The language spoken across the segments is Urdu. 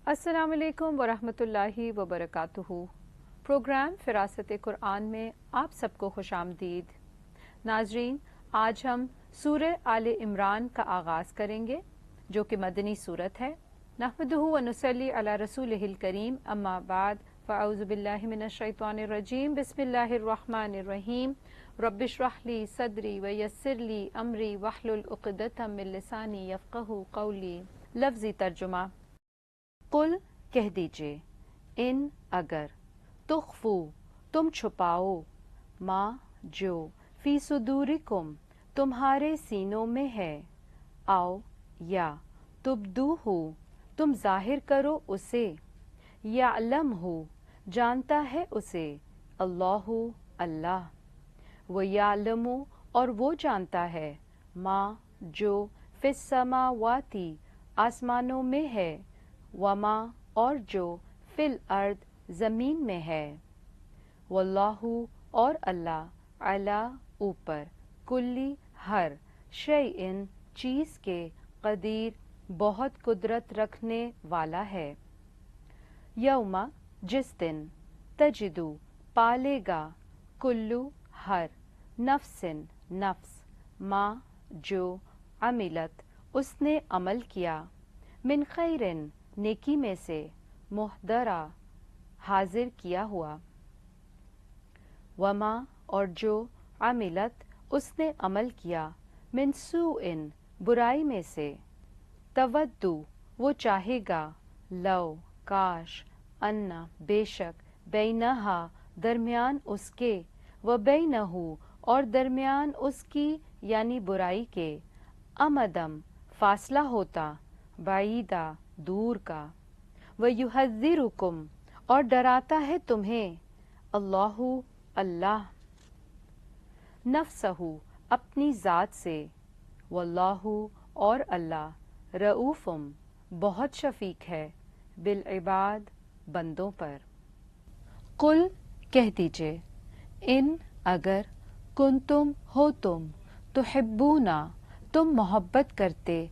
السلام علیکم ورحمۃ اللہ وبرکاتہ۔ پروگرام فراست قرآن میں آپ سب کو خوش آمدید۔ ناظرین، آج ہم سورہ آل عمران کا آغاز کریں گے جو کہ مدنی سورت ہے۔ نحمدہ و نصلی علی رسولہ الکریم، اما بعد، فاعوذ باللہ من الشیطان الرجیم، بسم اللہ الرحمن الرحیم۔ رب اشرح لی صدری ویسر لی امری واحلل عقدۃ من لسانی یفقہوا قولی۔ لفظی ترجمہ: قل کہہ دیجئے، ان اگر، تخفو تم چھپاؤ، ما جو، فی صدورکم تمہارے سینوں میں ہے، او یا، تبدوہ تم ظاہر کرو اسے، یعلمہ جانتا ہے اسے، اللہ اللہ، ویعلم اور وہ جانتا ہے، ما جو، فی السماواتی آسمانوں میں ہے، وما اور جو، فی الارض زمین میں ہے، واللہ اور اللہ، علی اوپر، کلی ہر، شیئن چیز کے، قدیر بہت قدرت رکھنے والا ہے۔ یوم جس دن، تجدو پالے گا، کلو ہر، نفسن نفس، ما جو، عملت اس نے عمل کیا، من خیرن نیکی میں سے، محضرا حاضر کیا ہوا، وما اور جو، عملت اس نے عمل کیا، من سوء برائی میں سے، تودو وہ چاہے گا، لو کاش، انا بے شک، بینہا درمیان اس کے، و بینہو اور درمیان اس کی یعنی برائی کے، امدم فاصلہ ہوتا، بعیدہ دور کا، وَيُحَذِّرُكُمْ اور ڈراتا ہے تمہیں، اللہ اللہ، نفسہ اپنی ذات سے، واللہ اور اللہ، رؤوفم بہت شفیق ہے، بالعباد بندوں پر۔ قل کہہ دیجئے، ان اگر، کنتم ہو تم، تحبونا تم محبت کرتے،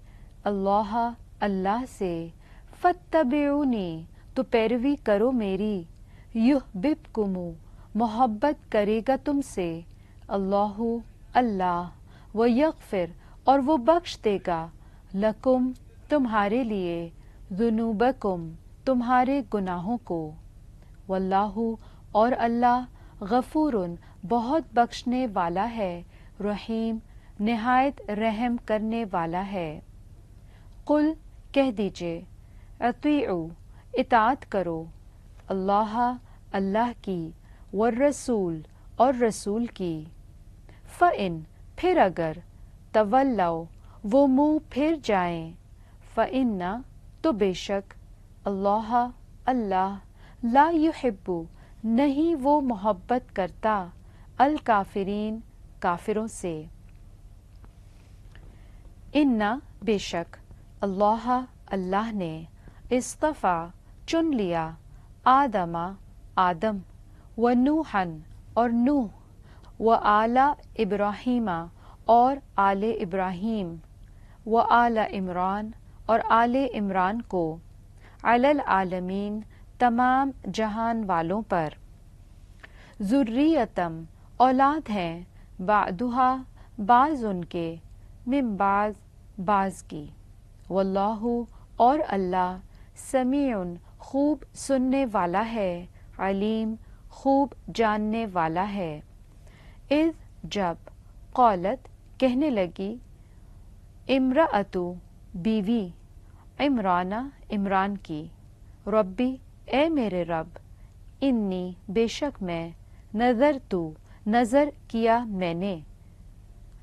اللہ اللہ سے، فاتبعونی تو پیروی کرو میری، یحببکم محبت کرے گا تم سے، اللہ اللہ، ویغفر اور وہ بخش دے گا، لکم تمہارے لیے، ذنوبکم تمہارے گناہوں کو، واللہ اور اللہ، غفور بہت بخشنے والا ہے، رحیم نہایت رحم کرنے والا ہے۔ قل کہہ دیجئے، اطیعوا اطاعت کرو، اللہ اللہ کی، والرسول اور رسول کی، فإن پھر اگر، تولوا وہ منہ پھر جائیں، فإن تو بے شک، اللہ اللہ، لا یحب نہیں وہ محبت کرتا، الکافرین کافروں سے۔ انا بے شک، اللہ اللہ نے، اصطفیٰ چن لیا، آدم آدم، و نوحً اور نوح، و آل ابراہیم اور آل ابراہیم، و آل عمران اور آل عمران کو، علی العالمین تمام جہان والوں پر، ذریۃ اولاد ہیں، بعدھا بعض ان کے، من بعض بعض کی، واللہ اور اللہ، سمیع خوب سننے والا ہے، علیم خوب جاننے والا ہے۔ اذ جب، قالت کہنے لگی، امرأۃ بیوی، عمران عمران کی، ربی اے میرے رب، انی بے شک میں، نذرت نذر کیا میں نے،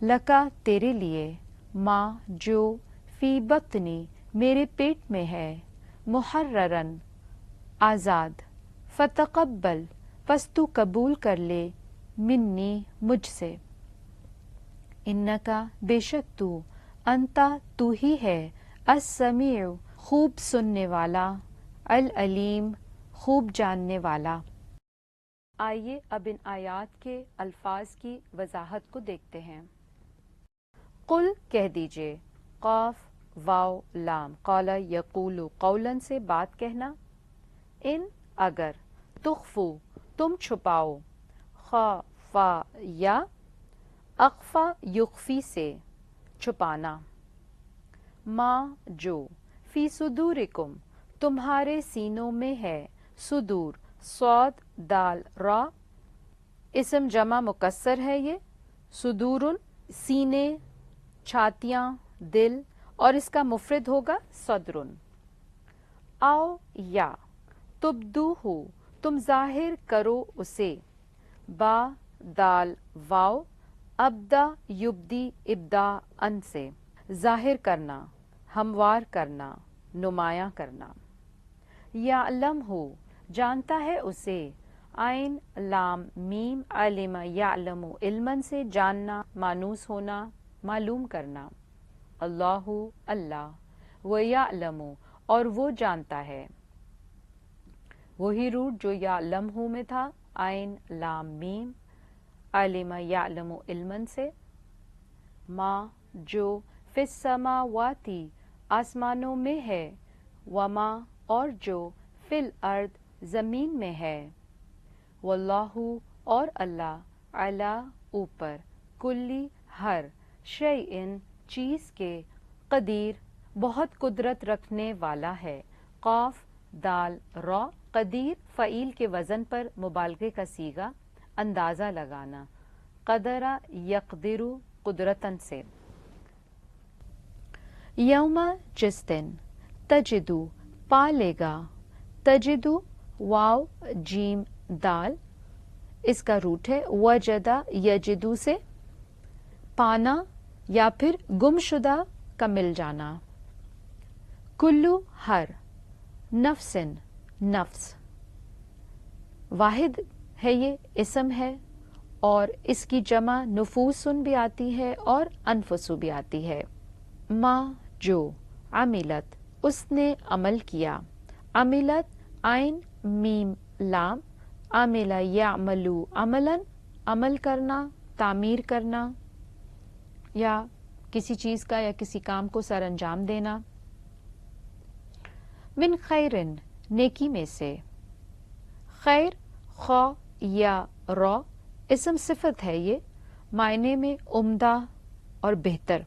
لکا تیرے لیے، ما جو، فی بطنی میرے پیٹ میں ہے، محررً آزاد، فتقبل پس تو قبول کر لے، منی مجھ سے، انکا بے شک تو، انتا تو ہی ہے، السمیع خوب سننے والا، العلیم خوب جاننے والا۔ آئیے اب ان آیات کے الفاظ کی وضاحت کو دیکھتے ہیں۔ قل کہہ دیجئے، قاف واو لام، قال یقول قولن سے بات کہنا، ان اگر، تخفو تم چھپاؤ، خفا یا، اخفا یخفی سے چھپانا، ما جو، فی صدورکم تمہارے سینوں میں ہے، صدور صاد دال را، اسم جمع مکسر ہے یہ، صدورن سینے، چھاتیاں، دل، اور اس کا مفرد ہوگا صدرن، او یا، تبدوہ تم ظاہر کرو اسے، با دال واو، ابدا یبدی ابدا ان سے، ظاہر کرنا، ہموار کرنا، نمایاں کرنا، یعلم ہو جانتا ہے اسے، عین لام میم علم یعلم علمن سے جاننا، مانوس ہونا، معلوم کرنا، اللہ اللہ، ویعلم اور وہ جانتا ہے، وہی روٹ جو یعلم ہو میں تھا، عین لام میم علم یعلم علمن سے، ما جو، فی السماواتی آسمانوں میں ہے، وما اور جو، فی الارض زمین میں ہے، واللہ اور اللہ، علی اوپر، کلی ہر، شیئن چیز کے، قدیر بہت قدرت رکھنے والا ہے، قاف دال را، قدیر فعیل کے وزن پر مبالغے کا صیغہ، اندازہ لگانا، قدرہ یقدر قدرتن سے، یوم جس دن، تجدو پالے گا، تجدو واو جیم دال، اس کا روٹ ہے وجدہ یجدو سے، پانا یا پھر گم شدہ کا مل جانا، کلو ہر، نفسن نفس، واحد ہے یہ اسم ہے اور اس کی جمع نفوسن بھی آتی ہے اور انفسو بھی آتی ہے، ما جو، عملت اس نے عمل کیا، عملت عین میم لام، عمل یعملو عملا، عمل کرنا، تعمیر کرنا، یا کسی چیز کا یا کسی کام کو سر انجام دینا، من خیرن نیکی میں سے، خیر خا یا را، اسم صفت ہے یہ، معنی میں عمدہ اور بہتر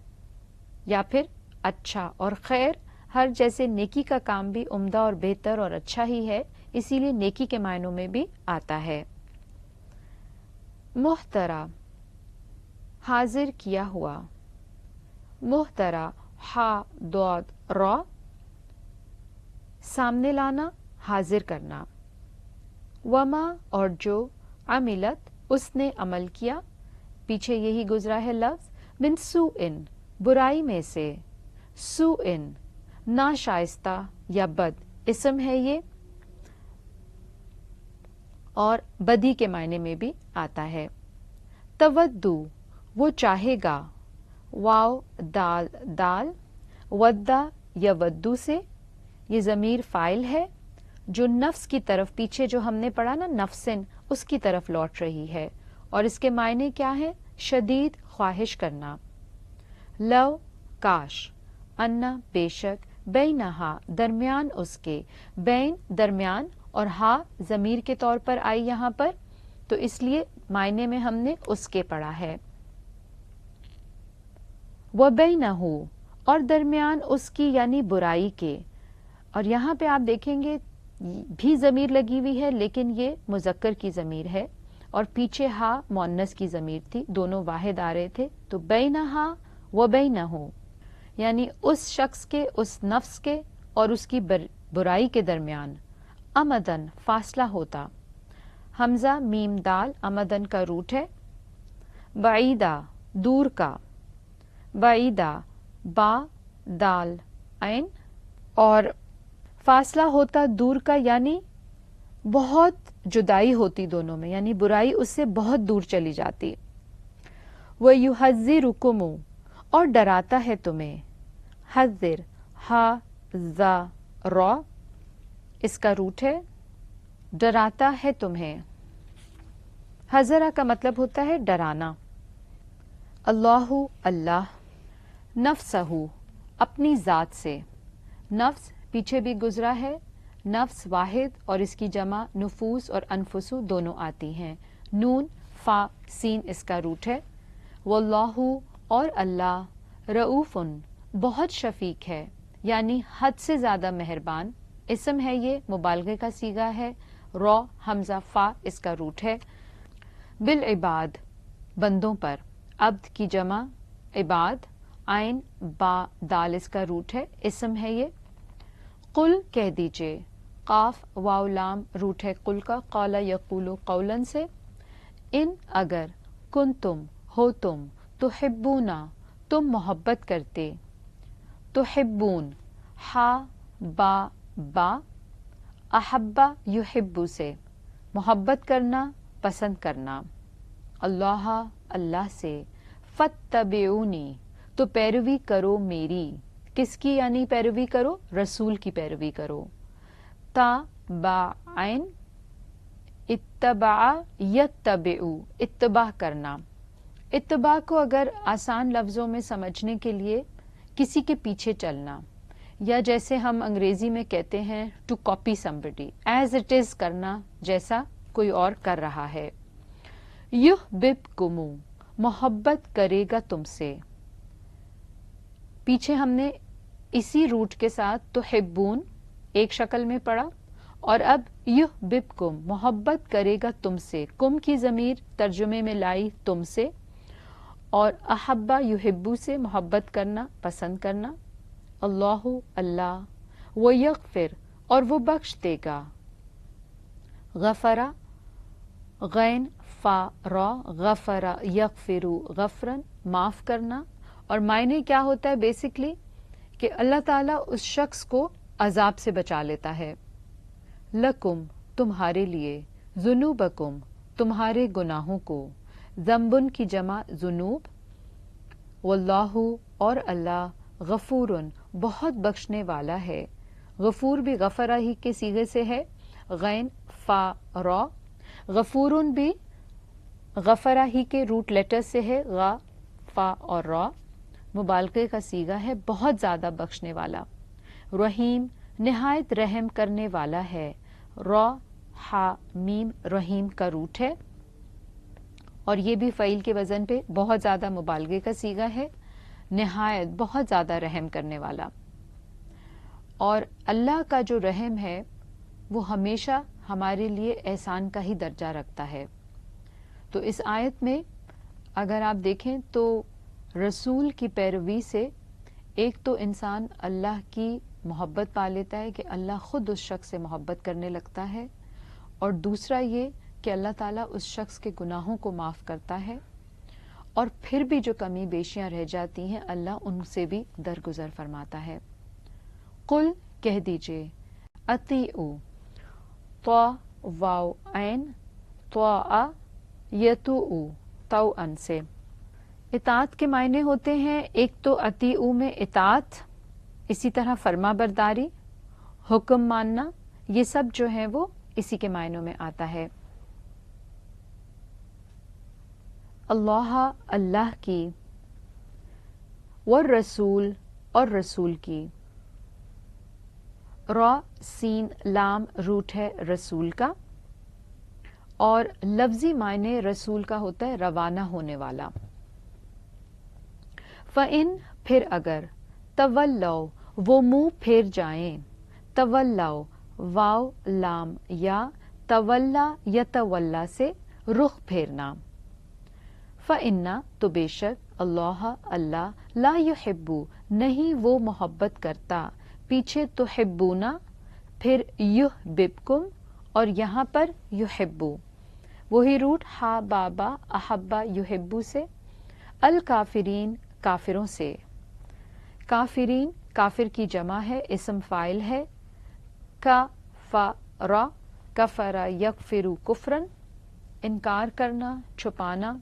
یا پھر اچھا، اور خیر ہر جیسے نیکی کا کام بھی عمدہ اور بہتر اور اچھا ہی ہے، اسی لیے نیکی کے معنوں میں بھی آتا ہے، محترا حاضر کیا ہوا، محترا ہا دود را، سامنے لانا، حاضر کرنا، وما اور جو، عملت اس نے عمل کیا، پیچھے یہی گزرا ہے لفظ، من سوءن برائی میں سے، سوءن ناشائستہ یا بد، اسم ہے یہ اور بدی کے معنی میں بھی آتا ہے، تودو وہ چاہے گا، واو دال دال، ودا یا ودو سے، یہ ضمیر فاعل ہے جو نفس کی طرف، پیچھے جو ہم نے پڑھا نا نفسن، اس کی طرف لوٹ رہی ہے، اور اس کے معنی کیا ہے، شدید خواہش کرنا، لو کاش، انا بے شک، بینہا درمیان اس کے، بین درمیان، اور ہا ضمیر کے طور پر آئی یہاں پر، تو اس لیے معنی میں ہم نے اس کے پڑھا ہے، وبینہ اور درمیان اس کی یعنی برائی کے، اور یہاں پہ آپ دیکھیں گے بھی ضمیر لگی ہوئی ہے لیکن یہ مذکر کی ضمیر ہے، اور پیچھے ہا مؤنث کی ضمیر تھی، دونوں واحد آ رہے تھے، تو بینہا وبینہ یعنی اس شخص کے، اس نفس کے اور اس کی برائی کے درمیان، امدن فاصلہ ہوتا، حمزہ میم دال امدن کا روٹ ہے، بعیدہ دور کا، بعیدہ با دال عین، اور فاصلہ ہوتا دور کا یعنی بہت جدائی ہوتی دونوں میں، یعنی برائی اس سے بہت دور چلی جاتی، وَيُحَذِّرُكُمُ اور ڈراتا ہے تمہیں، حذر ہا ذا را، اس کا روٹ ہے ڈراتا ہے تمہیں، حذرہ کا مطلب ہوتا ہے ڈرانا، اللہ اللہ، نفسہ اپنی ذات سے. نفس پیچھے بھی گزرا ہے. نفس واحد اور اس کی جمع نفوس اور انفسو دونوں آتی ہیں. نون فا سین اس کا روٹ ہے. واللہ اور اللہ رؤوفن بہت شفیق ہے یعنی حد سے زیادہ مہربان. اسم ہے یہ مبالغے کا صیغہ ہے. را حمزہ فا اس کا روٹ ہے. بالعباد بندوں پر. عبد کی جمع عباد. عین با دال اس کا روٹ ہے. اسم ہے یہ. قل کہہ دیجئے. قاف واو لام روٹ ہے قل کا. قال یقول قولاً سے. ان اگر کنتم ہو تم تحبونا تم محبت کرتے. تحبون ہا با با احبا یحبو سے محبت کرنا پسند کرنا. اللہ اللہ سے. فاتبعونی تو پیروی کرو میری. کس کی یعنی پیروی کرو؟ رسول کی پیروی کرو. تابعین اتبع یتبعو اتباع کرنا. اتباع کو اگر آسان لفظوں میں سمجھنے کے لیے کسی کے پیچھے چلنا یا جیسے ہم انگریزی میں کہتے ہیں to copy somebody as it is کرنا جیسا کوئی اور کر رہا ہے. یحببکم محبت کرے گا تم سے. پیچھے ہم نے اسی روٹ کے ساتھ تحبون ایک شکل میں پڑھا اور اب یحببکم محبت کرے گا تم سے. کم کی ضمیر ترجمے میں لائی تم سے اور احبا یحبو سے محبت کرنا پسند کرنا. اللہ اللہ ویغفر اور وہ بخش دے گا. غفرا غین فا را غفرا یغفرو غفرن معاف کرنا. اور معنی کیا ہوتا ہے بیسکلی کہ اللہ تعالیٰ اس شخص کو عذاب سے بچا لیتا ہے. لکم تمہارے لیے. ذنوبکم تمہارے گناہوں کو. ذنبن کی جمع ذنوب. واللہ اور اللہ غفورن بہت بخشنے والا ہے. غفور بھی غفرہ ہی کے صیغے سے ہے. غین فا را. غفورن بھی غفرہ ہی کے روٹ لیٹر سے ہے. غا فا اور را مبالغے کا صیغہ ہے بہت زیادہ بخشنے والا. رحیم نہایت رحم کرنے والا ہے. را ہا میم رحیم کا روٹ ہے اور یہ بھی فعیل کے وزن پہ بہت زیادہ مبالغے کا صیغہ ہے. نہایت بہت زیادہ رحم کرنے والا. اور اللہ کا جو رحم ہے وہ ہمیشہ ہمارے لیے احسان کا ہی درجہ رکھتا ہے. تو اس آیت میں اگر آپ دیکھیں تو رسول کی پیروی سے ایک تو انسان اللہ کی محبت پا لیتا ہے کہ اللہ خود اس شخص سے محبت کرنے لگتا ہے اور دوسرا یہ کہ اللہ تعالیٰ اس شخص کے گناہوں کو معاف کرتا ہے اور پھر بھی جو کمی بیشیاں رہ جاتی ہیں اللہ ان سے بھی درگزر فرماتا ہے. قل کہہ دیجئے. اطیعو طا واو عین طاع یطوع طوعا سے. اطاعت کے معنی ہوتے ہیں ایک تو اطیعو میں اطاعت اسی طرح فرما برداری حکم ماننا یہ سب جو ہیں وہ اسی کے معنوں میں آتا ہے. اللہ اللہ کی. والرسول اور رسول کی. را سین لام روٹ ہے رسول کا اور لفظی معنی رسول کا ہوتا ہے روانہ ہونے والا. فَإِن پھر اگر تولو وہ منہ پھیر جائیں. تولو واو لام یا تولا یتولا سے رخ پھیرنا. فَإِنَّ تو بے شک اللہ اللہ لا یحبو نہیں وہ محبت کرتا. پیچھے تحبونا پھر یحببکم اور یہاں پر یحبو وہی روٹ ہا بابا احبا یحبو سے. الکافرین کافروں سے. کافرین کافر کی جمع ہے اسم فاعل ہے. کفر کفر یکفر کفرن انکار کرنا چھپانا.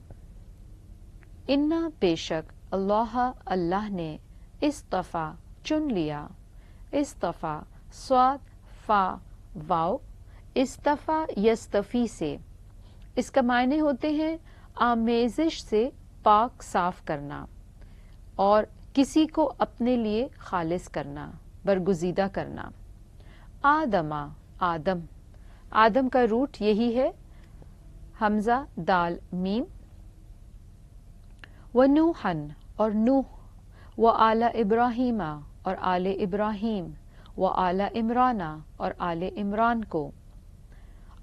انا بے شک اللہ اللہ نے اصطفیٰ چن لیا. اصطفیٰ صاد فا واو اصطفیٰ یستفی سے. اس کا معنی ہوتے ہیں آمیزش سے پاک صاف کرنا اور کسی کو اپنے لیے خالص کرنا، برگزیدہ کرنا. آدما، آدم، آدم کا روٹ یہی ہے حمزہ دال میم. ونوحن، اور نوح، وآل ابراہیم، اور آل ابراہیم، وآل عمران، اور آل عمران کو،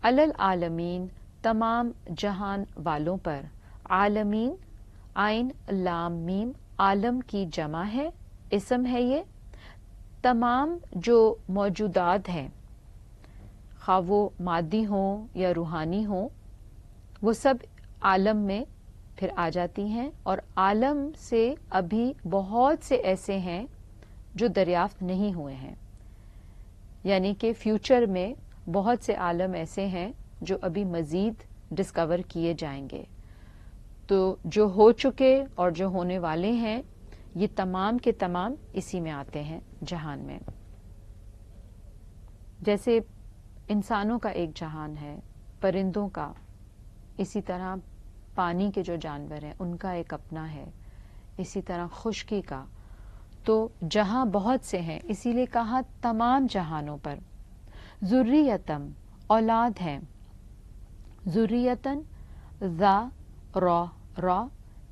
علی العالمین، تمام جہان والوں پر. عالمین، عین لام میم، عالم کی جمع ہے، اسم ہے یہ. تمام جو موجودات ہیں خواہ وہ مادی ہوں یا روحانی ہوں، وہ سب عالم میں پھر آ جاتی ہیں. اور عالم سے ابھی بہت سے ایسے ہیں جو دریافت نہیں ہوئے ہیں، یعنی کہ فیوچر میں بہت سے عالم ایسے ہیں جو ابھی مزید ڈسکور کیے جائیں گے. تو جو ہو چکے اور جو ہونے والے ہیں یہ تمام کے تمام اسی میں آتے ہیں جہان میں. جیسے انسانوں کا ایک جہان ہے، پرندوں کا، اسی طرح پانی کے جو جانور ہیں ان کا ایک اپنا ہے، اسی طرح خشکی کا. تو جہاں بہت سے ہیں، اسی لیے کہا تمام جہانوں پر. ذریتم، اولاد ہیں. ذریتن، ذا را، را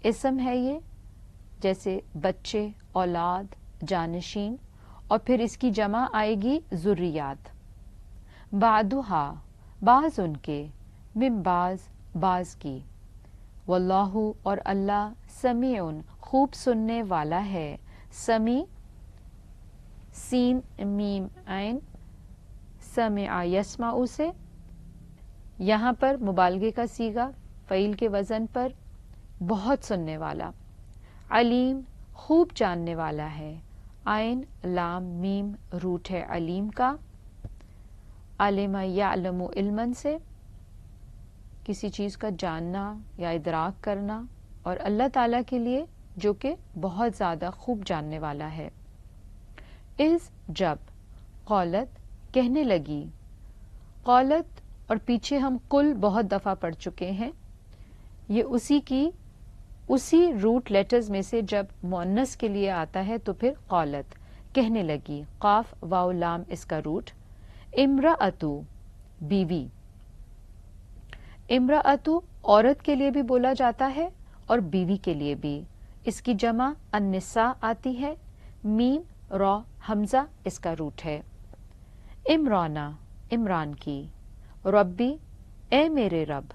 اسم ہے یہ، جیسے بچے، اولاد، جانشین. اور پھر اس کی جمع آئے گی ذریات. بعدھا، بعض ان کے، من بعض، بعض کی. واللہ، اور اللہ، سمیع، خوب سننے والا ہے. سمیع، سین میم عین، سمع یسمع سے. یہاں پر مبالغے کا صیغہ فعیل کے وزن پر، بہت سننے والا. علیم، خوب جاننے والا ہے. عین لام میم روٹ ہے علیم کا. علم یعلم علمن سے، کسی چیز کا جاننا یا ادراک کرنا، اور اللہ تعالیٰ کے لیے جو کہ بہت زیادہ خوب جاننے والا ہے. اذ، جب، قولت، کہنے لگی. قولت اور پیچھے ہم کل بہت دفعہ پڑھ چکے ہیں. یہ اسی روٹ لیٹرز میں سے جب مؤنث کے لیے آتا ہے تو پھر قولت، کہنے لگی. قاف واو لام اس کا روٹ. امرأتو، بیوی. امرأتو عورت کے لیے بھی بولا جاتا ہے اور بیوی کے لیے بھی. اس کی جمع النساء آتی ہے. میم را حمزہ اس کا روٹ ہے. عمرانہ، عمران کی. ربی، اے میرے رب.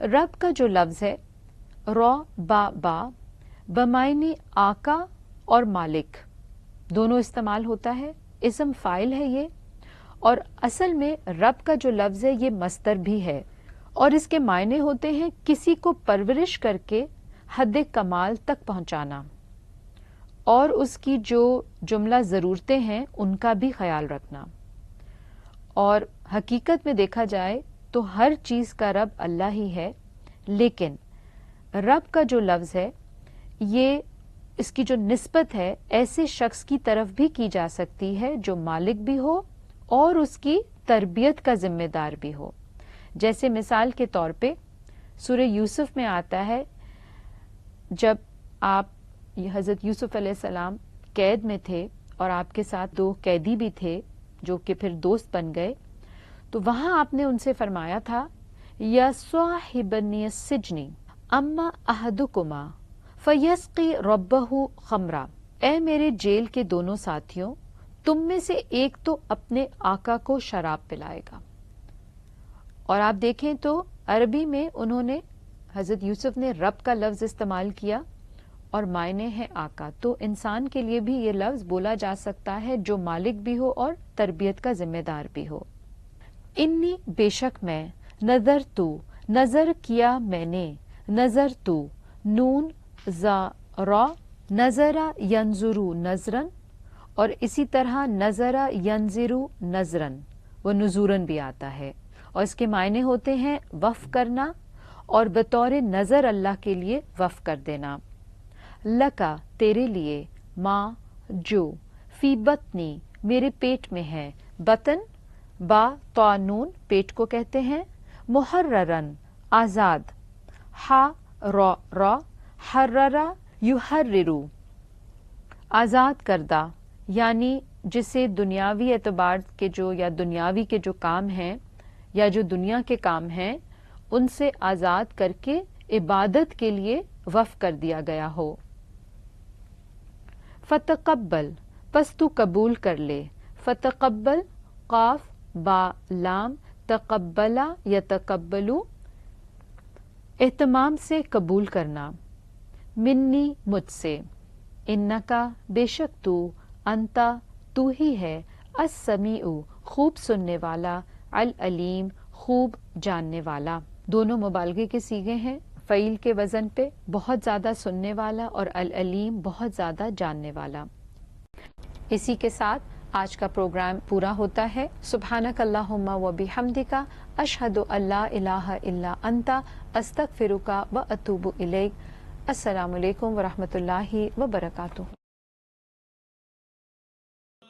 رب کا جو لفظ ہے را با با، بمعنی آقا اور مالک دونوں استعمال ہوتا ہے. اسم فاعل ہے یہ، اور اصل میں رب کا جو لفظ ہے یہ مصدر بھی ہے، اور اس کے معنی ہوتے ہیں کسی کو پرورش کر کے حد کمال تک پہنچانا، اور اس کی جو جملہ ضرورتیں ہیں ان کا بھی خیال رکھنا. اور حقیقت میں دیکھا جائے تو ہر چیز کا رب اللہ ہی ہے، لیکن رب کا جو لفظ ہے یہ اس کی جو نسبت ہے ایسے شخص کی طرف بھی کی جا سکتی ہے جو مالک بھی ہو اور اس کی تربیت کا ذمہ دار بھی ہو. جیسے مثال کے طور پہ سورہ یوسف میں آتا ہے، جب آپ حضرت یوسف علیہ السلام قید میں تھے اور آپ کے ساتھ 2 قیدی بھی تھے جو کہ پھر دوست بن گئے، تو وہاں آپ نے ان سے فرمایا تھا یا صاحبنی السجن اما احدکما فیسقی ربہ خمرا. اے میرے جیل کے دونوں ساتھیوں، تم میں سے ایک تو اپنے آقا کو شراب پلائے گا. اور آپ دیکھیں تو عربی میں انہوں نے، حضرت یوسف نے رب کا لفظ استعمال کیا اور معنی ہے آقا. تو انسان کے لیے بھی یہ لفظ بولا جا سکتا ہے جو مالک بھی ہو اور تربیت کا ذمہ دار بھی ہو. انی، بے شک میں، نظر تو، نظر کیا میں نے، نظر تو، نون زا را، نظرا ینظرو نظرن، اور اسی طرح نظرا ینظرو نظرن، وہ نزورن بھی آتا ہے، اور اس کے معنی ہوتے ہیں وقف کرنا اور بطور نظر اللہ کے لیے وقف کر دینا. لکا، تیرے لیے، ماں جو، فی بطنی، میرے پیٹ میں ہے. بطن با طانون پیٹ کو کہتے ہیں. محررن، آزاد. ہا را را، حررا یحررو آزاد کردہ، یعنی جسے دنیاوی اعتبار کے جو یا دنیاوی کے جو کام ہیں یا جو دنیا کے کام ہیں ان سے آزاد کر کے عبادت کے لیے وقف کر دیا گیا ہو۔ فتقبل پس تو قبول کر لے، فتقبل قاف با لام تقبلا یتقبلو اہتمام سے قبول کرنا، منی مجھ سے، انکا بے شک تو، انتا تو ہی ہے، السمیع خوب سننے والا، العلیم خوب جاننے والا۔ دونوں مبالغے کے صیغے ہیں، فعیل کے وزن پہ، بہت زیادہ سننے والا اور العلیم بہت زیادہ جاننے والا۔ اسی کے ساتھ آج کا پروگرام پورا ہوتا ہے۔ سبحانک اللہم و بحمدک، اشہد ان لا الہ الا انت، استغفرک و اتوب الیک۔ السلام علیکم ورحمۃ اللہ وبرکاتہ۔